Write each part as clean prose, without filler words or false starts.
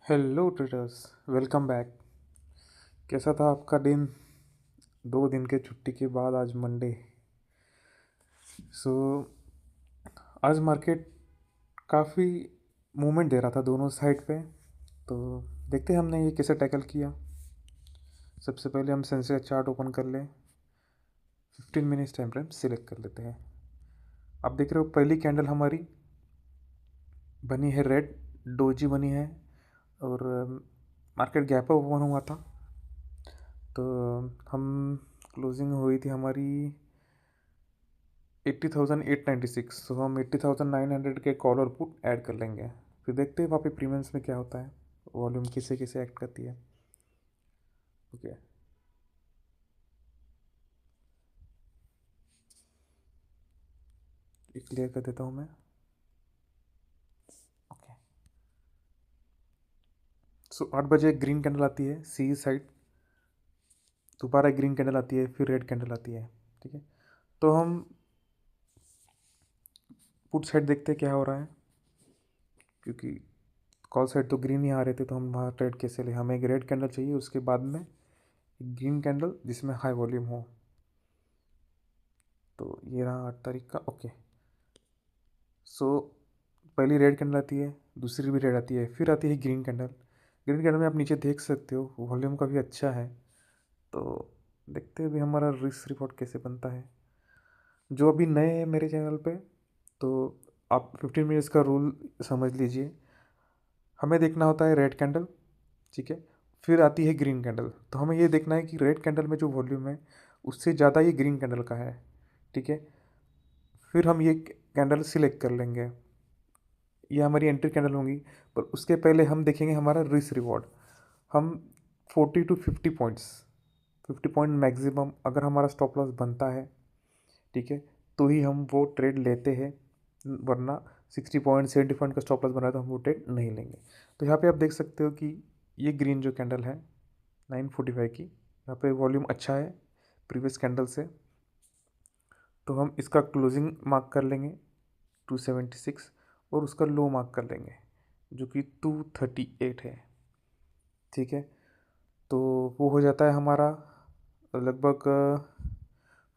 Hello traders, welcome back. कैसा था आपका दिन? 2 दिन के छुट्टी के बाद आज मंडे। सो आज मार्केट काफ़ी मूवमेंट दे रहा था दोनों साइड पे। तो देखते हैं हमने ये कैसे टैकल किया। सबसे पहले हम सेंसेक्स चार्ट ओपन कर लें। 15 मिनट्स टाइम फ्रेम सिलेक्ट कर लेते हैं। आप देख रहे हो पहली कैंडल हमारी बनी है रेड, डोजी बनी है और मार्केट गैप अप ओपन हुआ था। तो हम क्लोजिंग हुई थी हमारी 80,896। तो हम 80,900 के कॉल और पुट ऐड कर लेंगे। फिर देखते हैं वहाँ पे प्रीमियम्स में क्या होता है, वॉल्यूम किसे किसे एक्ट करती है। ओके, ये क्लियर कर देता हूँ मैं। ओके, सो 8 बजे ग्रीन कैंडल आती है सी साइड, दोबारा ग्रीन कैंडल आती है, फिर रेड कैंडल आती है। ठीक है, तो हम पुट साइड देखते हैं क्या हो रहा है, क्योंकि कॉल साइड तो ग्रीन ही आ रहे थे, तो हम वहाँ ट्रेड कैसे ले। हमें एक रेड कैंडल चाहिए, उसके बाद में ग्रीन कैंडल जिसमें हाई वॉल्यूम हो। तो ये रहा 8 तारीख का। ओके, सो पहली रेड कैंडल आती है, दूसरी भी रेड आती है, फिर आती है ग्रीन कैंडल। ग्रीन कैंडल में आप नीचे देख सकते हो वॉल्यूम काफ़ी अच्छा है। तो देखते हैं अभी हमारा रिस्क रिपोर्ट कैसे बनता है। जो अभी नए हैं मेरे चैनल पे, तो आप 15 मिनट्स का रूल समझ लीजिए। हमें देखना होता है रेड कैंडल, ठीक है, फिर आती है ग्रीन कैंडल। तो हमें ये देखना है कि रेड कैंडल में जो वॉल्यूम है उससे ज़्यादा ये ग्रीन कैंडल का है। ठीक है, फिर हम ये कैंडल सिलेक्ट कर लेंगे, ये हमारी एंट्री कैंडल होंगी। पर उसके पहले हम देखेंगे हमारा रिस्क रिवॉर्ड। हम 40 to 50 पॉइंट्स, 50 पॉइंट मैक्सिमम अगर हमारा स्टॉप लॉस बनता है, ठीक है, तो ही हम वो ट्रेड लेते हैं। वरना 60 पॉइंट 70 पॉइंट का स्टॉप लॉस बना है तो हम वो ट्रेड नहीं लेंगे। तो यहाँ पे आप देख सकते हो कि ये ग्रीन जो कैंडल है 9:45 की, यहाँ पे वॉल्यूम अच्छा है प्रीवियस कैंडल से। तो हम इसका क्लोजिंग मार्क कर लेंगे 276, और उसका लो मार्क कर लेंगे जो कि 238 है। ठीक है, तो वो हो जाता है हमारा लगभग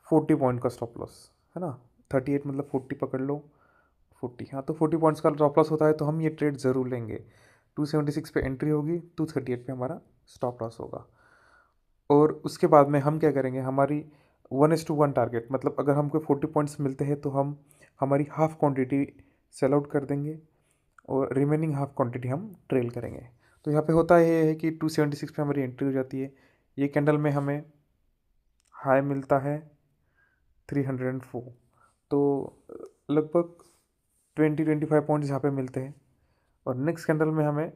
40 पॉइंट का स्टॉप लॉस, है ना। 38 मतलब 40 पकड़ लो, 40, हाँ, तो 40 पॉइंट्स का स्टॉप लॉस होता है, तो हम ये ट्रेड ज़रूर लेंगे। 276 पे एंट्री होगी, 238 पे हमारा स्टॉप लॉस होगा। और उसके बाद में हम क्या करेंगे, हमारी 1:1 टारगेट, मतलब अगर हमको 40 पॉइंट्स मिलते हैं तो हम हमारी हाफ क्वांटिटी सेल आउट कर देंगे और रिमेनिंग हाफ क्वांटिटी हम ट्रेल करेंगे। तो यहाँ पे होता ये है कि 276 पे हमारी एंट्री हो जाती है। ये कैंडल में हमें हाई मिलता है 304। तो लगभग 20-25 पॉइंट्स यहाँ पे मिलते हैं, और नेक्स्ट कैंडल में हमें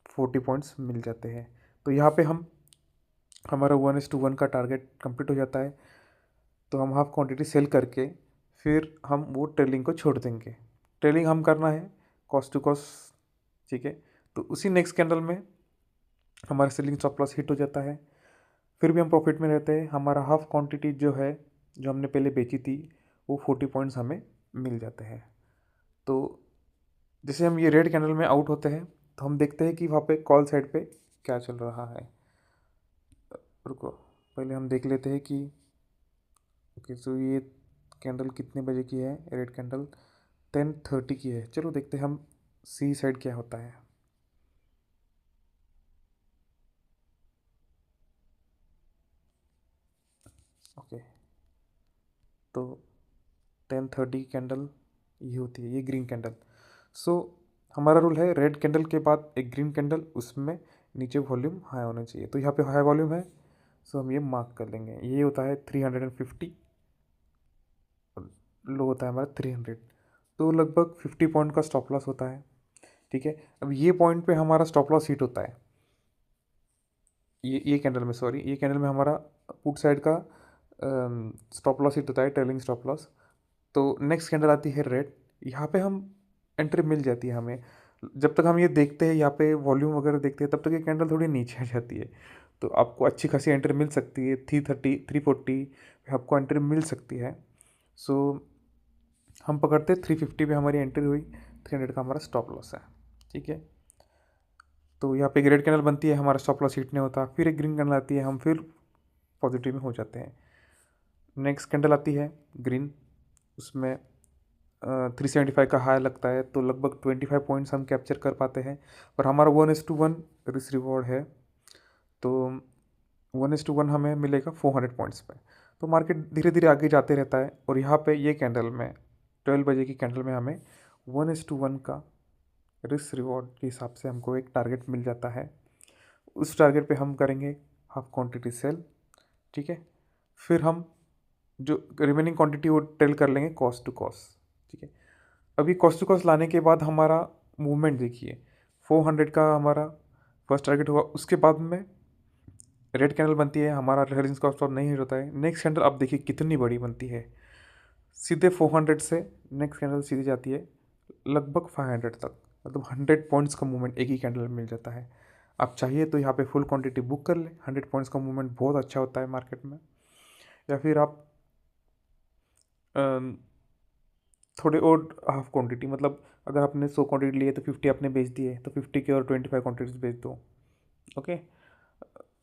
40 पॉइंट्स मिल जाते हैं। तो यहाँ पे हम हमारा 1:1 का टारगेट कंप्लीट हो जाता है। तो हम हाफ क्वांटिटी सेल करके फिर हम वो ट्रेलिंग को छोड़ देंगे। ट्रेलिंग हम करना है कॉस्ट टू कॉस्ट, ठीक है। तो उसी नेक्स्ट कैंडल में हमारा सेलिंग स्टॉप लॉस हिट हो जाता है, फिर भी हम प्रॉफिट में रहते हैं। हमारा हाफ क्वांटिटी जो है, जो हमने पहले बेची थी, वो 40 पॉइंट्स हमें मिल जाते हैं। तो जैसे हम ये रेड कैंडल में आउट होते हैं, तो हम देखते हैं कि वहाँ पे कॉल साइड पे क्या चल रहा है। रुको, पहले हम देख लेते हैं कि ओके, सो ये कैंडल कितने बजे की है। रेड कैंडल 10:30 की है। चलो देखते हैं हम सी साइड क्या होता है। ओके, तो 10:30 कैंडल ये होती है, ये ग्रीन कैंडल। सो हमारा रूल है रेड कैंडल के बाद एक ग्रीन कैंडल, उसमें नीचे वॉल्यूम हाई होना चाहिए। तो यहाँ पे हाई वॉल्यूम है, सो हम ये मार्क कर लेंगे। ये होता है 350, लो होता है हमारा 300। तो लगभग 50 पॉइंट का स्टॉप लॉस होता है। ठीक है, अब ये पॉइंट पे हमारा स्टॉप लॉस हिट होता है। ये कैंडल में, सॉरी, ये कैंडल में हमारा पुट साइड का स्टॉप लॉस हिट होता है, ट्रेलिंग स्टॉप लॉस। तो नेक्स्ट कैंडल आती है रेड, यहाँ पे हम एंट्री मिल जाती है हमें। जब तक हम ये देखते हैं यहाँ पे वॉल्यूम वगैरह देखते हैं, तब तक ये कैंडल थोड़ी नीचे आ जाती है। तो आपको अच्छी खासी एंट्री मिल सकती है, 330 340 आपको एंट्री मिल सकती है। सो हम पकड़ते 350 पे हमारी एंट्री हुई, 300 का हमारा स्टॉप लॉस है। ठीक है, तो यहाँ पे एक रेड कैंडल बनती है, हमारा स्टॉप लॉस हिट नहीं होता, फिर एक ग्रीन कैंडल आती है, हम फिर पॉजिटिव में हो जाते हैं। नेक्स्ट कैंडल आती है ग्रीन, उसमें 375 का हाई लगता है, तो लगभग 25 पॉइंट्स हम कैप्चर कर पाते हैं, और हमारा 1:1 रिस्क रिवॉर्ड है, तो 1:1 हमें मिलेगा 400 पॉइंट्स पे। तो मार्केट धीरे धीरे आगे जाते रहता है, और यहाँ पे ये कैंडल में 12 बजे की कैंडल में हमें 1:1 का रिस्क रिवॉर्ड के हिसाब से हमको एक टारगेट मिल जाता है। उस टारगेट पे हम करेंगे हाफ क्वांटिटी सेल, ठीक है। फिर हम जो रिमेनिंग क्वांटिटी वो टेल कर लेंगे कॉस्ट टू कॉस्ट, ठीक है। अभी कॉस्ट टू कॉस्ट लाने के बाद हमारा मूवमेंट देखिए, 400 का हमारा फर्स्ट टारगेट हुआ, उसके बाद में रेड कैंडल बनती है, हमारा रेफरेंस कॉस्ट और नहीं होता है। नेक्स्ट कैंडल आप देखिए कितनी बड़ी बनती है, सीधे 400 से नेक्स्ट कैंडल सीधी जाती है लगभग 500 तक, मतलब 100 पॉइंट्स का मूवमेंट एक ही कैंडल में मिल जाता है। आप चाहिए तो यहाँ पे फुल क्वांटिटी बुक कर ले, 100 पॉइंट्स का मूवमेंट बहुत अच्छा होता है मार्केट में। या फिर आप थोड़े और हाफ क्वांटिटी, मतलब अगर आपने 100 क्वांटिटी ली है तो 50 आपने बेच दी है, तो 50 के और 25 क्वांटिटीज बेच दो, ओके।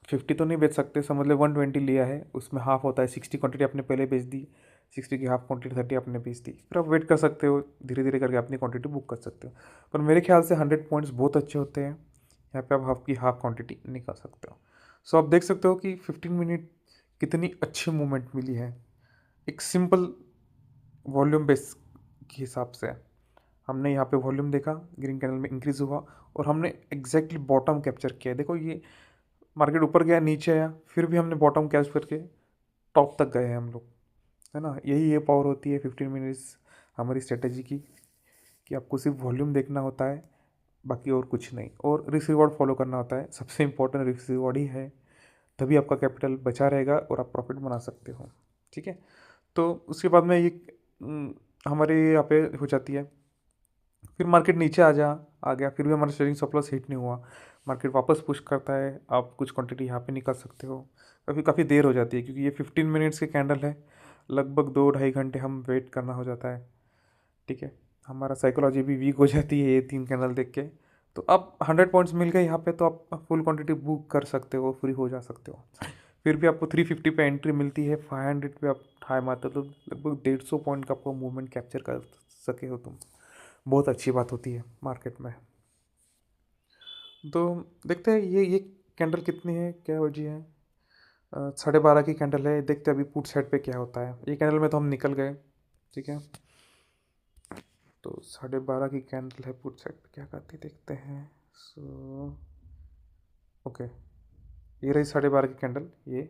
50 तो नहीं बेच सकते, समझ लो 120 लिया है, उसमें हाफ होता है, 60 क्वांटिटी आपने पहले बेच दी, 60 की हाफ क्वांटिटी 30 आपने बेच दी, फिर आप वेट कर सकते हो, धीरे धीरे करके अपनी क्वांटिटी बुक कर सकते हो। पर मेरे ख्याल से 100 पॉइंट्स बहुत अच्छे होते हैं, यहाँ पे आप हाफ क्वांटिटी निकाल सकते हो। सो आप देख सकते हो कि 15 मिनट कितनी अच्छी मूवमेंट मिली है, एक सिंपल वॉल्यूम बेस के हिसाब से। हमने यहाँ पे वॉल्यूम देखा, ग्रीन कैंडल में इंक्रीज हुआ, और हमने एग्जैक्टली बॉटम कैप्चर किया। देखो ये मार्केट ऊपर गया, नीचे आया, फिर भी हमने बॉटम कैच करके टॉप तक गए हैं हम लोग, है ना। यही ये पावर होती है 15 मिनट्स हमारी स्ट्रेटेजी की, कि आपको सिर्फ वॉल्यूम देखना होता है, बाकी और कुछ नहीं, और रिस्क रिवॉर्ड फॉलो करना होता है। सबसे इंपॉर्टेंट रिस्क रिवॉर्ड ही है, तभी आपका कैपिटल बचा रहेगा और आप प्रॉफिट बना सकते हो, ठीक है। तो उसके बाद में ये हमारे यहाँ पे हो जाती है, फिर मार्केट नीचे आ गया, फिर भी हमारा ट्रेडिंग स्टॉप लॉस हिट नहीं हुआ, मार्केट वापस पुश करता है, आप कुछ क्वांटिटी यहाँ पे निकाल सकते हो। काफ़ी देर हो जाती है, क्योंकि ये 15 मिनट्स के कैंडल है, लगभग 2-2.5 घंटे हम वेट करना हो जाता है, ठीक है। हमारा साइकोलॉजी भी वीक हो जाती है ये 3 कैंडल देख के। तो अब 100 पॉइंट्स मिल गए यहाँ पे, तो आप फुल क्वांटिटी बुक कर सकते हो, फ्री हो जा सकते हो। फिर भी आपको 350 पे एंट्री मिलती है, 500 पे आप हाई मारते हो, तो लगभग 150 पॉइंट का आपको मूवमेंट कैप्चर कर सके हो तुम, बहुत अच्छी बात होती है मार्केट में। तो देखते हैं ये कैंडल कितनी है, क्या वजह है। 12:30 की कैंडल है, देखते हैं अभी पुट साइड पे क्या होता है। ये कैंडल में तो हम निकल गए, ठीक है। तो 12:30 की कैंडल है, पुट साइड पे क्या करती है देखते हैं। सो ओके, ये रही 12:30 की कैंडल, ये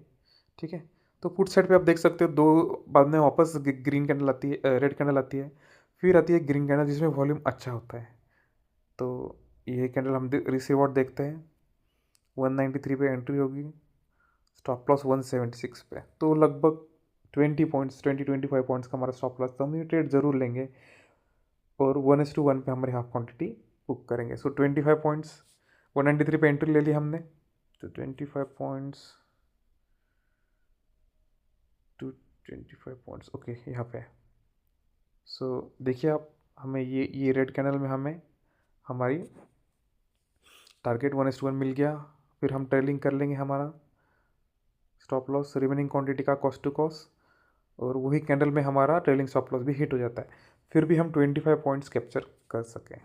ठीक है। तो पुट साइड पे आप देख सकते हो, दो बाद में वापस ग्रीन कैंडल आती है, रेड कैंडल आती है, फिर आती है ग्रीन कैंडल जिसमें वॉल्यूम अच्छा होता है। तो ये कैंडल हम रिसीवर्ड देखते हैं, 193 पे एंट्री होगी, स्टॉप लॉस 176 पे, तो लगभग 25 पॉइंट्स का हमारा स्टॉप लॉस, तो हम ये ट्रेड ज़रूर लेंगे, और 1:1 पे हमारी हाफ क्वांटिटी बुक करेंगे। सो 25 पॉइंट्स, 193 पे एंट्री ले ली हमने, तो 25 पॉइंट्स टू 25 पॉइंट्स, ओके यहाँ पे। सो देखिए आप, हमें ये रेड कैंडल में हमें हमारी टारगेट 1:1 मिल गया, फिर हम ट्रेलिंग कर लेंगे हमारा स्टॉप लॉस, रिमेनिंग क्वांटिटी का कॉस्ट टू कॉस्ट, और वही कैंडल में हमारा ट्रेलिंग स्टॉप लॉस भी हिट हो जाता है, फिर भी हम 25 पॉइंट्स कैप्चर कर सकें।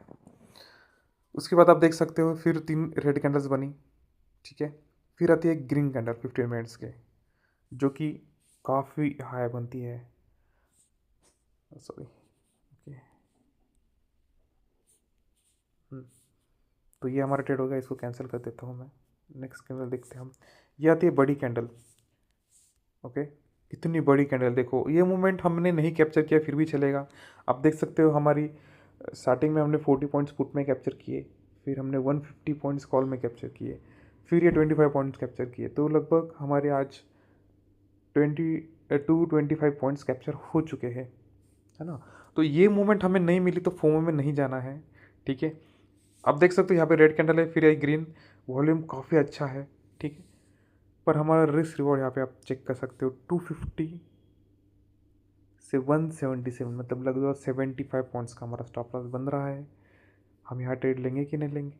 उसके बाद आप देख सकते हो फिर 3 रेड कैंडल्स बनी, ठीक है। फिर आती है ग्रीन कैंडल 15 मिनट्स के, जो कि काफ़ी हाई बनती है, सॉरी, ओके। तो ये हमारा ट्रेड हो गया, इसको कैंसिल कर देता हूँ मैं। नेक्स्ट कैंडल देखते हैं हम, ये आती है बड़ी कैंडल, ओके। इतनी बड़ी कैंडल देखो, ये मूवमेंट हमने नहीं कैप्चर किया फिर भी चलेगा। आप देख सकते हो हमारी स्टार्टिंग में हमने 40 पॉइंट्स पुट में कैप्चर किए, फिर हमने 150 पॉइंट्स कॉल में कैप्चर किए, फिर ये 25 पॉइंट्स कैप्चर किए, तो लगभग हमारे आज 25 पॉइंट्स कैप्चर हो चुके हैं, है ना। तो ये मूवमेंट हमें नहीं मिली तो फोमो में नहीं जाना है, ठीक है। आप देख सकते हो यहाँ पे रेड कैंडल है, फिर आई ग्रीन, वॉल्यूम काफ़ी अच्छा है, ठीक है। पर हमारा रिस्क रिवॉर्ड यहाँ पे आप चेक कर सकते हो, 250 से 177, मतलब लगभग 75 पॉइंट्स का हमारा स्टॉप लॉस बन रहा है। हम यहाँ ट्रेड लेंगे कि नहीं लेंगे,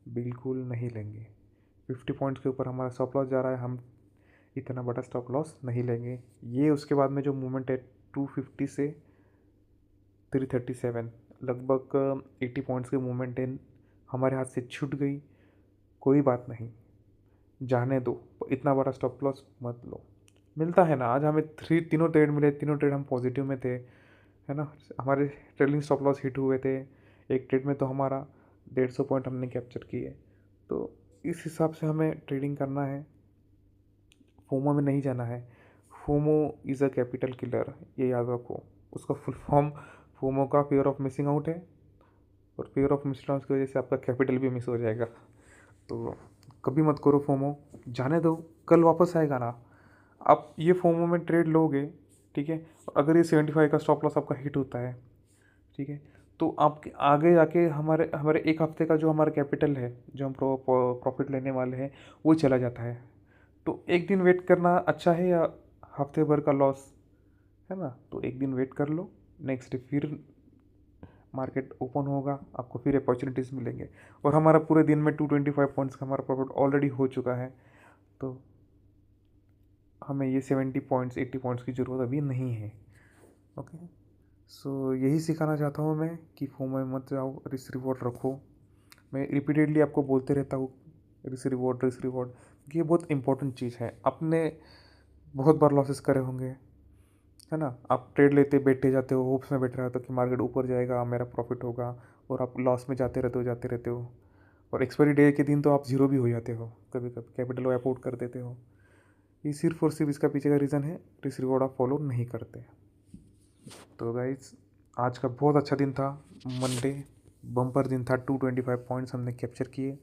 बिल्कुल नहीं लेंगे। 50 पॉइंट्स के ऊपर हमारा स्टॉप लॉस जा रहा है, हम इतना बड़ा स्टॉप लॉस नहीं लेंगे। ये उसके बाद में जो मूवमेंट है 250 से 337, लगभग 80 पॉइंट्स की मूवमेंट है, हमारे हाथ से छूट गई। कोई बात नहीं, जाने दो, इतना बड़ा स्टॉप लॉस मत लो। मिलता है ना, आज हमें तीनों ट्रेड मिले, तीनों ट्रेड हम पॉजिटिव में थे, है ना। हमारे ट्रेलिंग स्टॉप लॉस हिट हुए थे। एक ट्रेड में तो हमारा 150 पॉइंट हमने कैप्चर किए। तो इस हिसाब से हमें ट्रेडिंग करना है, फोमो में नहीं जाना है। FOMO is a capital killer, ये याद रखो। उसका फुल फॉर्म फोमो का फियर ऑफ मिसिंग आउट है, और फियर ऑफ मिसिंग आउट की वजह से आपका कैपिटल भी मिस हो जाएगा। तो कभी मत करो फोमो, जाने दो, कल वापस आएगा ना। आप ये फोमो में ट्रेड लोगे, ठीक है, अगर ये 75 का स्टॉप लॉस आपका हिट होता है, ठीक है, तो आपके आगे जाके हमारे हमारे एक हफ्ते का जो हमारा कैपिटल है, जो हम प्रॉफिट लेने वाले हैं, वो चला जाता है। तो एक दिन वेट करना अच्छा है या हफ्ते भर का लॉस, है ना। तो एक दिन वेट कर लो, नेक्स्ट डे फिर मार्केट ओपन होगा, आपको फिर अपॉर्चुनिटीज़ मिलेंगे। और हमारा पूरे दिन में 225 पॉइंट्स का हमारा प्रॉफिट ऑलरेडी हो चुका है। तो हमें ये 70 पॉइंट्स 80 पॉइंट्स की ज़रूरत अभी नहीं है। ओके, सो यही सिखाना चाहता हूँ मैं कि फोमो में मत जाओ, रिस्क रिवॉर्ड रखो। मैं रिपीटेडली आपको बोलते रहता हूँ, रिस्क रिवॉर्ड रिस्क रिवॉर्ड, ये बहुत इंपॉर्टेंट चीज़ है। आपने बहुत बार लॉसेस करे होंगे, है ना। आप ट्रेड लेते बैठे जाते हो, होप्स में बैठ रहे हो कि मार्केट ऊपर जाएगा, मेरा प्रॉफिट होगा, और आप लॉस में जाते रहते हो। और एक्सपायरी डे के दिन तो आप जीरो भी हो जाते हो, कभी कभी कैपिटल वाइप आउट कर देते हो। ये सिर्फ और सिर्फ इसका पीछे का रीज़न है, रिस्क रिवॉर्ड आप फॉलो नहीं करते। तो गाइज, आज का बहुत अच्छा दिन था, मंडे बम्पर दिन था। 225 पॉइंट्स हमने कैप्चर किए।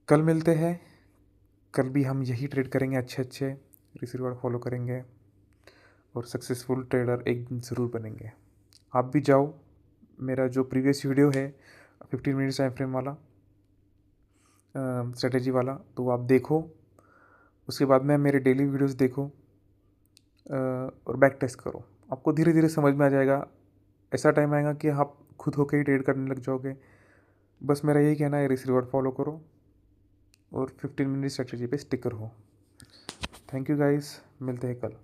कल मिलते हैं, कल भी हम यही ट्रेड करेंगे, अच्छे अच्छे रिस्क रिवॉर्ड फॉलो करेंगे, और सक्सेसफुल ट्रेडर एक दिन ज़रूर बनेंगे। आप भी जाओ, मेरा जो प्रीवियस वीडियो है 15 मिनट्स टाइम फ्रेम वाला, स्ट्रेटेजी वाला, तो वो आप देखो। उसके बाद में मेरे डेली वीडियोस देखो, और बैक टेस्ट करो। आपको धीरे धीरे समझ में आ जाएगा। ऐसा टाइम आएगा कि आप खुद होकर ही ट्रेड करने लग जाओगे। बस मेरा यही कहना है, रिस्क रिवॉर्ड फॉलो करो और 15 मिनट स्ट्रेटेजी पे स्टिकर हो। थैंक यू गाइस, मिलते हैं कल।